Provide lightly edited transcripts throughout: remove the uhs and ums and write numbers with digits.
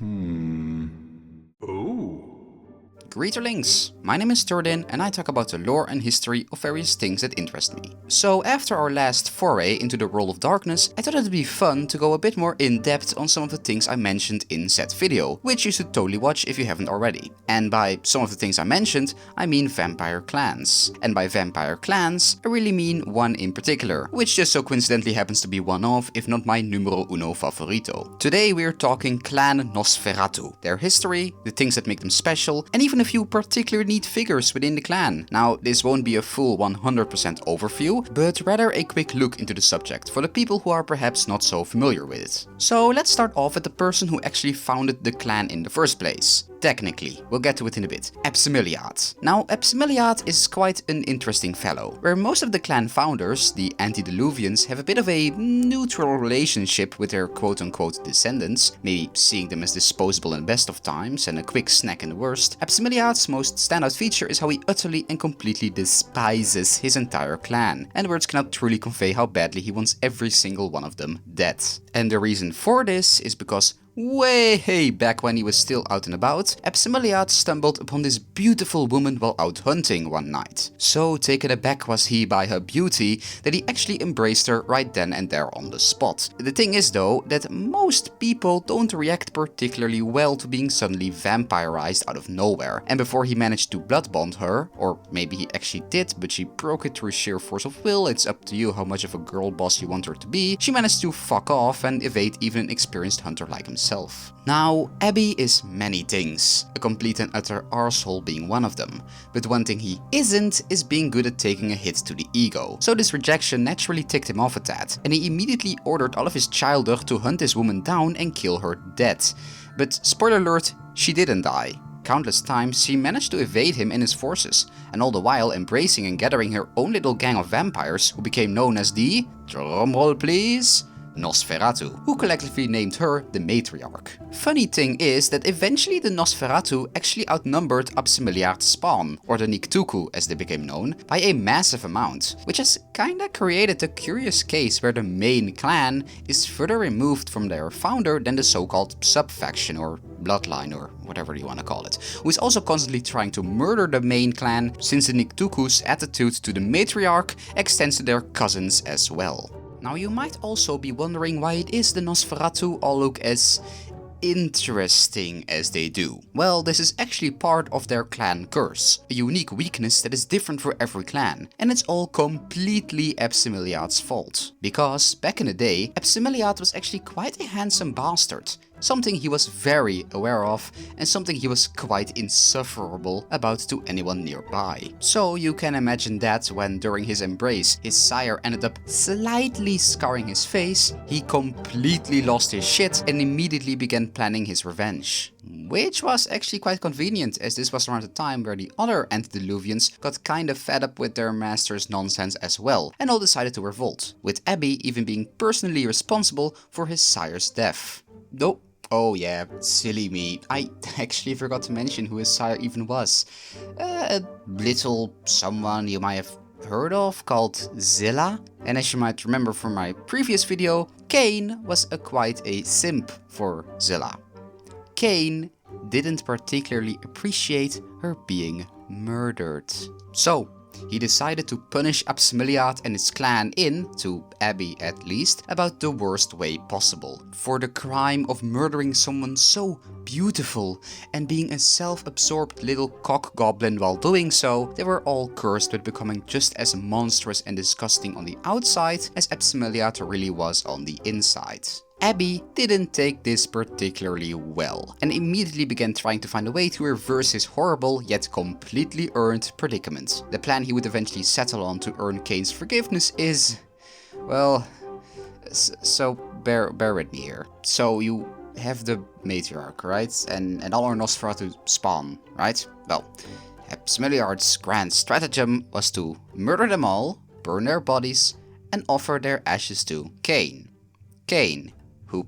Oh. Greetings, my name is Turdin and I talk about the lore and history of various things that interest me. So after our last foray into the world of darkness, I thought it'd be fun to go a bit more in depth on some of the things I mentioned in said video, which you should totally watch if you haven't already. And by some of the things I mentioned, I mean vampire clans. And by vampire clans, I really mean one in particular, which just so coincidentally happens to be one of, if not my numero uno favorito. Today we're talking Clan Nosferatu, their history, the things that make them special, and even a few particularly neat figures within the clan. Now, this won't be a full 100% overview, but rather a quick look into the subject for the people who are perhaps not so familiar with it. So let's start off with the person who actually founded the clan in the first place. Technically, we'll get to it in a bit. Epsimiliad. Now, Epsimiliad is quite an interesting fellow, where most of the clan founders, the antediluvians, have a bit of a neutral relationship with their quote-unquote descendants, maybe seeing them as disposable in best of times and a quick snack in the worst. Epsimiliad's most standout feature is how he utterly and completely despises his entire clan, and words cannot truly convey how badly he wants every single one of them dead. And the reason for this is because way back when he was still out and about, Epsimiliad stumbled upon this beautiful woman while out hunting one night. So taken aback was he by her beauty that he actually embraced her right then and there on the spot. The thing is though, that most people don't react particularly well to being suddenly vampirized out of nowhere. And before he managed to blood bond her, or maybe he actually did, but she broke it through sheer force of will, it's up to you how much of a girl boss you want her to be, she managed to fuck off and evade even an experienced hunter like himself. Now, Abby is many things, a complete and utter arsehole being one of them, but one thing he isn't is being good at taking a hit to the ego. So this rejection naturally ticked him off a tad, and he immediately ordered all of his childhood to hunt this woman down and kill her dead. But spoiler alert, she didn't die. Countless times she managed to evade him and his forces, and all the while embracing and gathering her own little gang of vampires who became known as the, drumroll please, Nosferatu, who collectively named her the matriarch. Funny thing is that eventually the Nosferatu actually outnumbered Epsimiliad's spawn, or the Niktuku as they became known, by a massive amount, which has kinda created a curious case where the main clan is further removed from their founder than the so-called sub-faction or bloodline or whatever you want to call it, who is also constantly trying to murder the main clan, since the Niktuku's attitude to the matriarch extends to their cousins as well. Now you might also be wondering why it is the Nosferatu all look as interesting as they do. Well, this is actually part of their clan curse, a unique weakness that is different for every clan, and it's all completely Epsimiliad's fault. Because back in the day, Epsimiliad was actually quite a handsome bastard, something he was very aware of, and something he was quite insufferable about to anyone nearby. So you can imagine that when during his embrace his sire ended up slightly scarring his face, he completely lost his shit and immediately began planning his revenge. Which was actually quite convenient, as this was around the time where the other antediluvians got kind of fed up with their master's nonsense as well, and all decided to revolt, with Abby even being personally responsible for his sire's death. Though, oh yeah, silly me, I actually forgot to mention who his sire even was. A little someone you might have heard of called Zilla. And as you might remember from my previous video, Cain was quite a simp for Zilla. Cain didn't particularly appreciate her being murdered. So he decided to punish Epsimiliad and his clan in, to Abby at least, about the worst way possible. For the crime of murdering someone so beautiful and being a self-absorbed little cock goblin while doing so, they were all cursed with becoming just as monstrous and disgusting on the outside as Epsimiliad really was on the inside. Abby didn't take this particularly well, and immediately began trying to find a way to reverse his horrible yet completely earned predicament. The plan he would eventually settle on to earn Cain's forgiveness is, well, so bear with me here. So you have the matriarch, right? And all our Nosferatu spawn, right? Well, Epsimiliad's grand stratagem was to murder them all, burn their bodies, and offer their ashes to Cain. Cain, who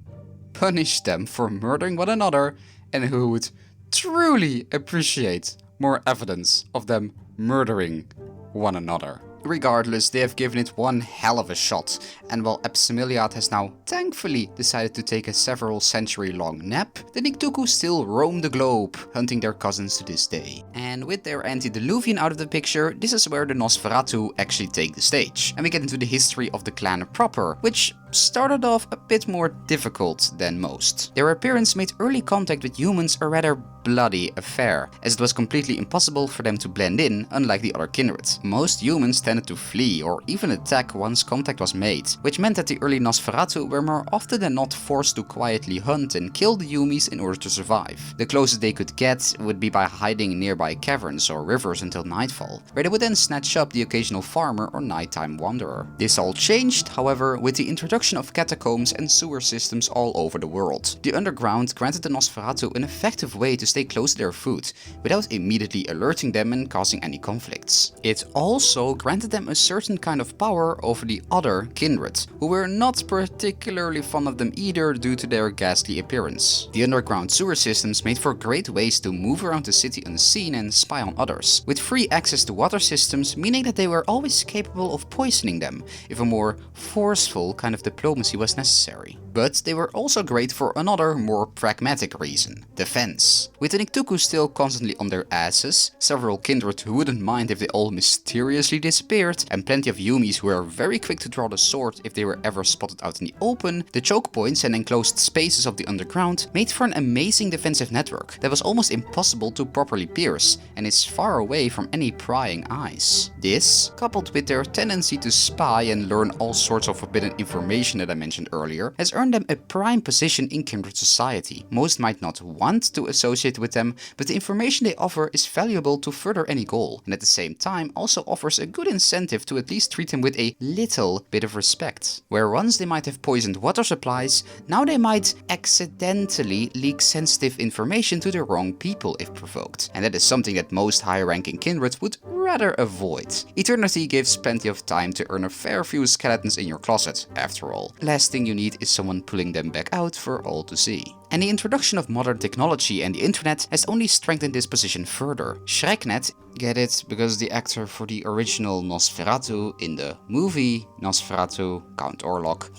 punished them for murdering one another and who would truly appreciate more evidence of them murdering one another. Regardless, they have given it one hell of a shot, and while Epsimiliad has now thankfully decided to take a several century long nap, the Nictuku still roam the globe, hunting their cousins to this day. And with their antediluvian out of the picture, this is where the Nosferatu actually take the stage, and we get into the history of the clan proper, which started off a bit more difficult than most. Their appearance made early contact with humans a rather bloody affair, as it was completely impossible for them to blend in, unlike the other kindred. Most humans tended to flee or even attack once contact was made, which meant that the early Nosferatu were more often than not forced to quietly hunt and kill the Yumis in order to survive. The closest they could get would be by hiding in nearby caverns or rivers until nightfall, where they would then snatch up the occasional farmer or nighttime wanderer. This all changed, however, with the introduction of catacombs and sewer systems all over the world. The underground granted the Nosferatu an effective way to stay close to their food, without immediately alerting them and causing any conflicts. It also granted them a certain kind of power over the other kindred, who were not particularly fond of them either due to their ghastly appearance. The underground sewer systems made for great ways to move around the city unseen and spy on others, with free access to water systems meaning that they were always capable of poisoning them if a more forceful kind of diplomacy was necessary. But they were also great for another, more pragmatic reason: defense. With the Nictuku still constantly on their asses, several kindred who wouldn't mind if they all mysteriously disappeared, and plenty of Yumis who were very quick to draw the sword if they were ever spotted out in the open, the choke points and enclosed spaces of the underground made for an amazing defensive network that was almost impossible to properly pierce, and is far away from any prying eyes. This, coupled with their tendency to spy and learn all sorts of forbidden information that I mentioned earlier, has earned them a prime position in kindred society. Most might not want to associate with them, but the information they offer is valuable to further any goal, and at the same time also offers a good incentive to at least treat them with a little bit of respect. Where once they might have poisoned water supplies, now they might accidentally leak sensitive information to the wrong people if provoked, and that is something that most high-ranking kindred would rather avoid. Eternity gives plenty of time to earn a fair few skeletons in your closet, after all. Last thing you need is someone pulling them back out for all to see. And the introduction of modern technology and the internet has only strengthened this position further. Shreknet, get it, because the actor for the original Nosferatu in the movie Nosferatu, Count Orlok,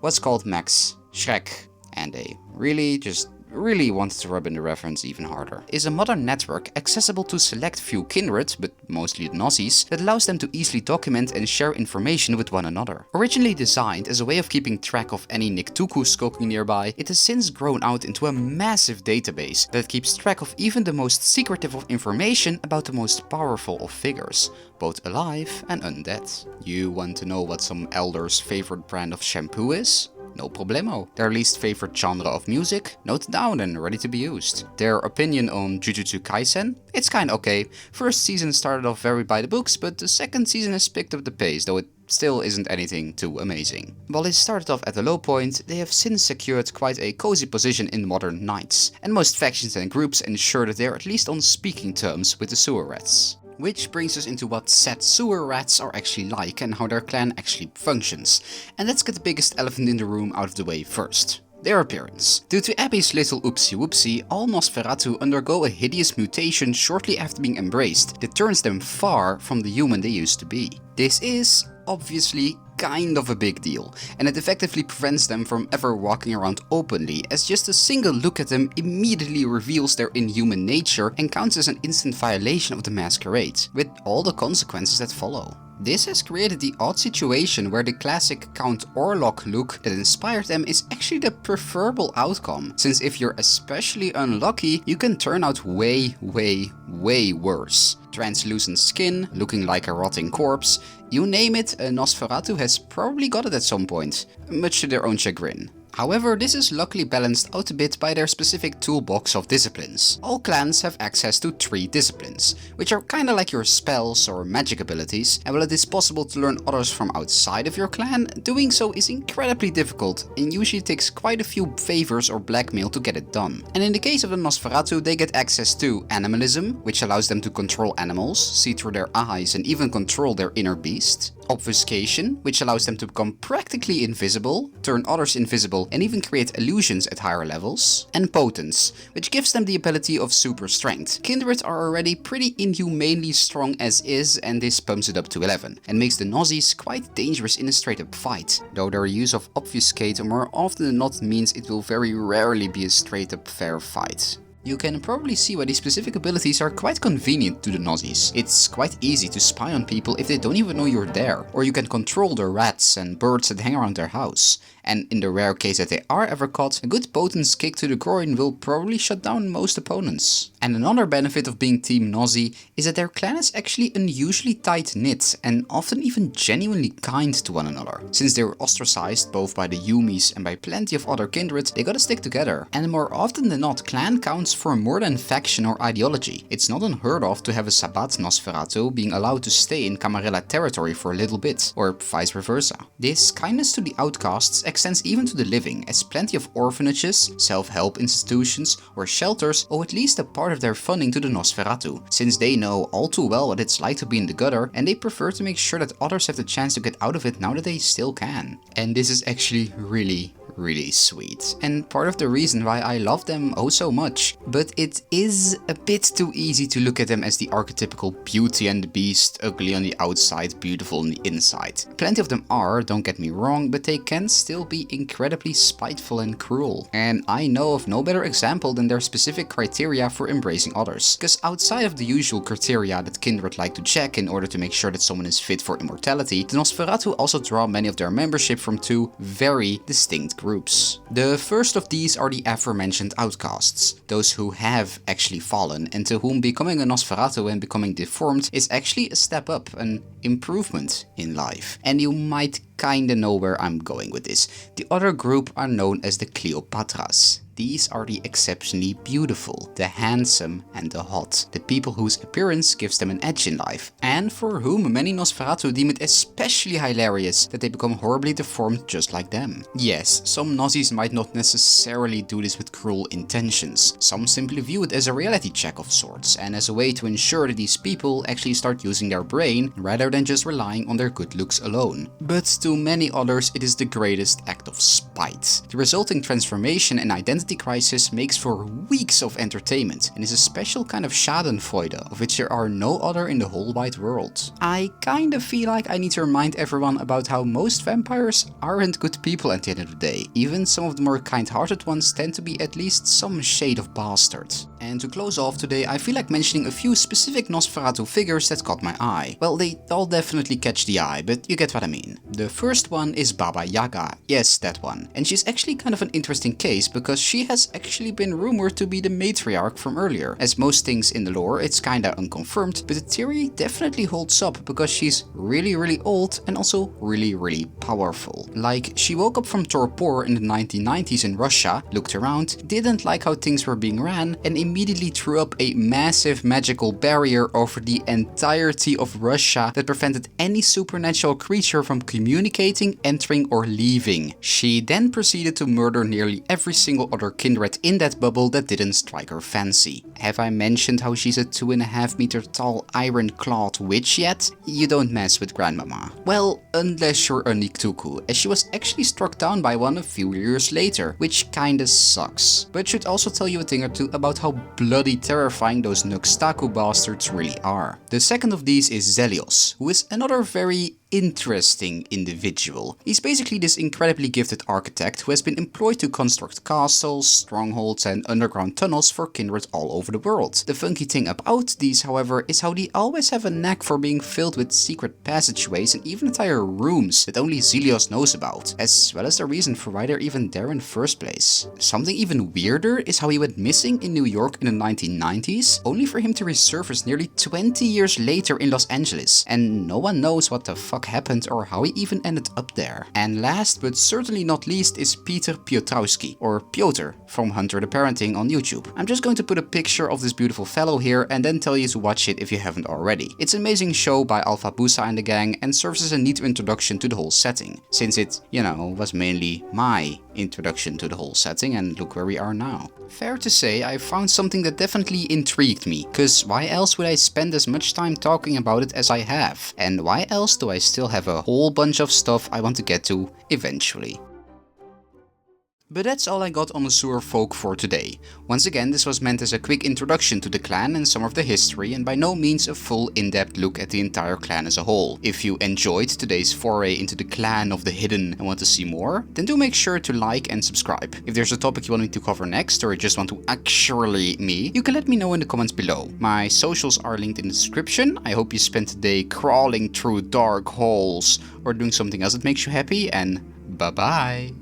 was called Max Schreck, and they really wanted to rub in the reference even harder, is a modern network accessible to select few kindred, but mostly the Nazis, that allows them to easily document and share information with one another. Originally designed as a way of keeping track of any Nictuku skulking nearby, it has since grown out into a massive database that keeps track of even the most secretive of information about the most powerful of figures, both alive and undead. You want to know what some elders' favorite brand of shampoo is? No problemo. Their least favorite genre of music? Note down and ready to be used. Their opinion on Jujutsu Kaisen? It's kinda okay. First season started off very by the books, but the second season has picked up the pace, though it still isn't anything too amazing. While they started off at a low point, they have since secured quite a cozy position in modern knights, and most factions and groups ensure that they are at least on speaking terms with the sewer rats. Which brings us into what said sewer rats are actually like and how their clan actually functions. And let's get the biggest elephant in the room out of the way first. Their appearance. Due to Abby's little oopsie whoopsie, all Nosferatu undergo a hideous mutation shortly after being embraced that turns them far from the human they used to be. This is, obviously, kind of a big deal, and it effectively prevents them from ever walking around openly, as just a single look at them immediately reveals their inhuman nature and counts as an instant violation of the masquerade, with all the consequences that follow. This has created the odd situation where the classic Count Orlok look that inspired them is actually the preferable outcome, since if you're especially unlucky, you can turn out way worse. Translucent skin, looking like a rotting corpse, you name it, a Nosferatu has probably got it at some point, much to their own chagrin. However, this is luckily balanced out a bit by their specific toolbox of disciplines. All clans have access to 3 disciplines, which are kinda like your spells or magic abilities, and while it is possible to learn others from outside of your clan, doing so is incredibly difficult and usually takes quite a few favors or blackmail to get it done. And in the case of the Nosferatu, they get access to animalism, which allows them to control animals, see through their eyes and even control their inner beast. obfuscation, which allows them to become practically invisible, turn others invisible, and even create illusions at higher levels. And potence, which gives them the ability of super strength. Kindred are already pretty inhumanely strong as is, and this pumps it up to 11, and makes the Nozzies quite dangerous in a straight up fight, though their use of obfuscate more often than not means it will very rarely be a straight up fair fight. You can probably see why these specific abilities are quite convenient to the Nozzies. It's quite easy to spy on people if they don't even know you're there, or you can control the rats and birds that hang around their house. And in the rare case that they are ever caught, a good potence kick to the groin will probably shut down most opponents. And another benefit of being Team Nozzie is that their clan is actually unusually tight-knit and often even genuinely kind to one another. Since they were ostracized both by the Yumis and by plenty of other kindred, they gotta stick together. And more often than not, clan counts for more than faction or ideology. It's not unheard of to have a Sabbat Nosferatu being allowed to stay in Camarilla territory for a little bit, or vice versa. This kindness to the outcasts extends even to the living, as plenty of orphanages, self-help institutions or shelters owe at least a part of their funding to the Nosferatu, since they know all too well what it's like to be in the gutter and they prefer to make sure that others have the chance to get out of it now that they still can. And this is actually really sweet, and part of the reason why I love them oh so much. But it is a bit too easy to look at them as the archetypical Beauty and the Beast, ugly on the outside, beautiful on the inside. Plenty of them are, don't get me wrong, but they can still be incredibly spiteful and cruel. And I know of no better example than their specific criteria for embracing others. Because outside of the usual criteria that kindred like to check in order to make sure that someone is fit for immortality, the Nosferatu also draw many of their membership from two very distinct groups. The first of these are the aforementioned outcasts, those who have actually fallen and to whom becoming a Nosferatu and becoming deformed is actually a step up, an improvement in life. And you might kinda know where I'm going with this. The other group are known as the Cleopatras. These are the exceptionally beautiful, the handsome and the hot, the people whose appearance gives them an edge in life, and for whom many Nosferatu deem it especially hilarious that they become horribly deformed just like them. Yes, some Nozzies might not necessarily do this with cruel intentions. Some simply view it as a reality check of sorts, and as a way to ensure that these people actually start using their brain rather than just relying on their good looks alone. But to many others it is the greatest act of spite. The resulting transformation and identity crisis makes for weeks of entertainment and is a special kind of schadenfreude of which there are no other in the whole wide world. I kinda feel like I need to remind everyone about how most vampires aren't good people at the end of the day. Even some of the more kind-hearted ones tend to be at least some shade of bastard. And to close off today, I feel like mentioning a few specific Nosferatu figures that caught my eye. Well, they all definitely catch the eye, but you get what I mean. The first one is Baba Yaga. Yes, that one. And she's actually kind of an interesting case because she has actually been rumored to be the matriarch from earlier. As most things in the lore, it's kinda unconfirmed, but the theory definitely holds up because she's really old and also really powerful. Like, she woke up from torpor in the 1990s in Russia, looked around, didn't like how things were being ran, and immediately threw up a massive magical barrier over the entirety of Russia that prevented any supernatural creature from communicating, entering or leaving. She then proceeded to murder nearly every single other kindred in that bubble that didn't strike her fancy. Have I mentioned how she's a 2.5 meter tall iron-clawed witch yet? You don't mess with Grandmama. Well, unless you're a Niktuku, as she was actually struck down by one a few years later, which kinda sucks. But should also tell you a thing or two about how bloody terrifying those Nuxtaku bastards really are. The second of these is Zelios, who is another very interesting individual. He's basically this incredibly gifted architect who has been employed to construct castles, strongholds and underground tunnels for kindred all over the world. The funky thing about these, however, is how they always have a knack for being filled with secret passageways and even entire rooms that only Zelios knows about, as well as the reason for why they're even there in the first place. Something even weirder is how he went missing in New York in the 1990s, only for him to resurface nearly 20 years later in Los Angeles, and no one knows what the fuck happened or how he even ended up there. And last but certainly not least is Peter Piotrowski, or Piotr, from Hunter the Parenting on YouTube. I'm just going to put a picture of this beautiful fellow here and then tell you to watch it if you haven't already. It's an amazing show by Alpha Busa and the gang and serves as a neat introduction to the whole setting, since it, you know, was mainly my introduction to the whole setting, and look where we are now. Fair to say, I found something that definitely intrigued me, cause why else would I spend as much time talking about it as I have? And why else do I still have a whole bunch of stuff I want to get to eventually. But that's all I got on the sewer folk for today. Once again, this was meant as a quick introduction to the clan and some of the history, and by no means a full in-depth look at the entire clan as a whole. If you enjoyed today's foray into the clan of the hidden and want to see more, then do make sure to like and subscribe. If there's a topic you want me to cover next, or you just want to actually me, you can let me know in the comments below. My socials are linked in the description. I hope you spent the day crawling through dark halls or doing something else that makes you happy, and bye bye!